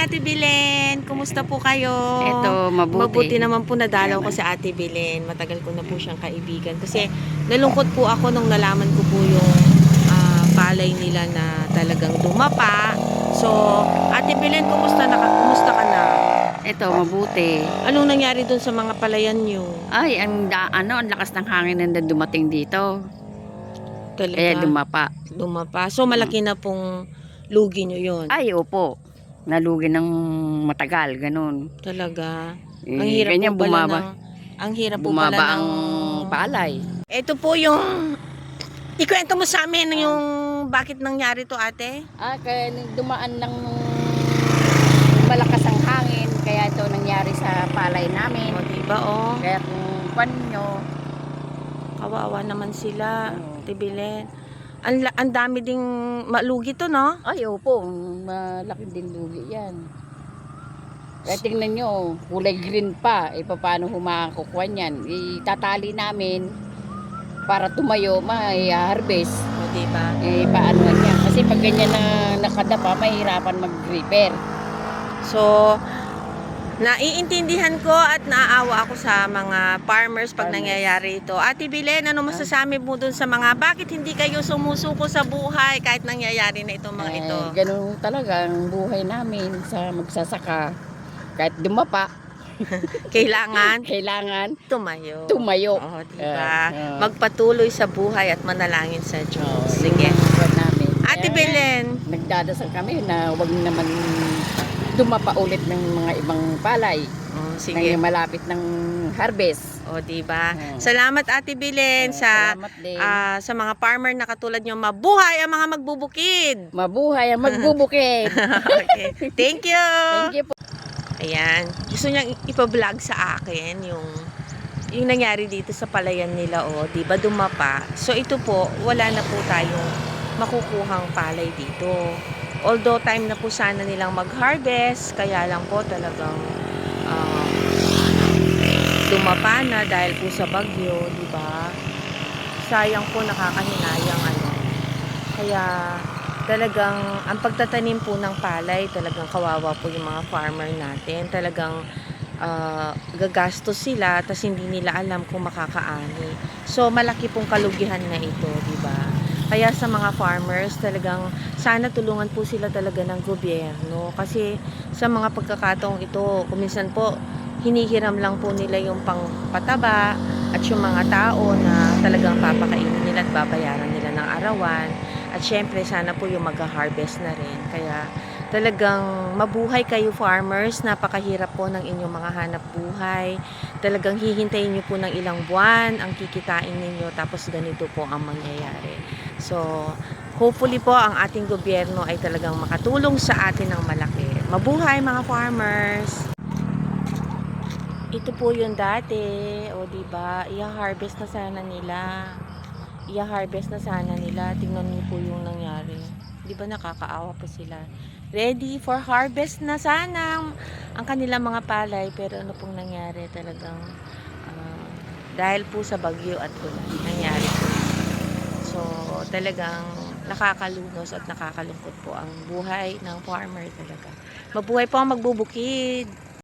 Ate Belen. Kumusta po kayo? Eto, mabuti. Mabuti naman po nadalaw ko si Ate Belen. Matagal ko na po siyang kaibigan. Kasi nalungkot po ako nung nalaman ko po yung palay nila na talagang dumapa. So, Ate Belen, kumusta ka na? Eto, mabuti. Anong nangyari dun sa mga palayan nyo? Ay, ang lakas ng hangin na dumating dito. Talaga? Kaya dumapa. So, malaki na pong lugi nyo yun? Ay, opo. Nalugi ng matagal, ganun. Talaga? Eh, Ang hirap ganyan po pala bumaba. ang hirap po pala Bumaba ng ang palay. Ito po yung ikwento mo sa amin yung bakit nangyari to, ate? Kaya dumaan ng malakas ang hangin, kaya ito nangyari sa palay namin. O, diba, oh? Kaya kung pan nyo, Kawawa naman sila, Ate Belen. Ang dami ding malugi to, no? ay, opo, malaki din lugi yan. Kaya tingnan nyo, kulay green pa. Paano humakukuha yan? Itatali namin para tumayo, may-harvest. O, diba? Paano yan? Kasi pag ganyan na nakadapa, mahirapan mag-repair. So, naiintindihan ko at naaawa ako sa mga farmers pag nangyayari ito. Ate Belen, ano masasabi mo dun sa mga bakit hindi kayo sumusuko sa buhay kahit nangyayari na itong mga ito? Ganun talaga ang buhay namin sa magsasaka. Kahit dumapa, Kailangan tumayo. Oo, diba? Magpatuloy sa buhay at manalangin sa Diyos. Sige. Namin. Ate Belen. Nagdadasal kami na wag naman dumapa ulit ng mga ibang palay. Sige. Na malapit ng harvest. O, diba? Salamat, Ate Belen, Salamat din. sa mga farmer na katulad nyo. Mabuhay ang mga magbubukid. Mabuhay ang magbubukid. Okay. Thank you. Thank you po. Ayan. Gusto niyang ipa-vlog sa akin yung nangyari dito sa palayan nila. O, diba dumapa? So, ito po, wala na po tayong makukuhang palay dito. Although time na po sana nilang mag-harvest, kaya lang po talagang dumapa na dahil po sa bagyo, di ba? Sayang po, nakakahinayang ano. Kaya talagang ang pagtatanim po ng palay, talagang kawawa po yung mga farmer natin. Talagang gagastos sila tas hindi nila alam kung makakaani. So malaki pong kalugihan na ito, di ba? Kaya sa mga farmers, talagang sana tulungan po sila talaga ng gobyerno. Kasi sa mga pagkakataong ito, kuminsan po, hinihiram lang po nila yung pangpataba at yung mga tao na talagang papakainin nila at babayaran nila ng arawan. At syempre, sana po yung mag-harvest na rin. Kaya talagang mabuhay kayo farmers, napakahirap po ng inyong mga hanap buhay. Talagang hihintayin nyo po ng ilang buwan ang kikitain ninyo, tapos ganito po ang mangyayari. So, hopefully po ang ating gobyerno ay talagang makatulong sa atin ng malaki. Mabuhay mga farmers! Ito po yung dati, o diba, i-harvest na sana nila. Tingnan niyo po yung nangyari. Diba nakakaawa po sila. Ready for harvest na sana ang kanilang mga palay, pero ano pong nangyari talagang dahil po sa bagyo at ulan nangyari po. So talagang nakakalunos at nakakalungkot po ang buhay ng farmer talaga. Mabuhay po ang magbubukid.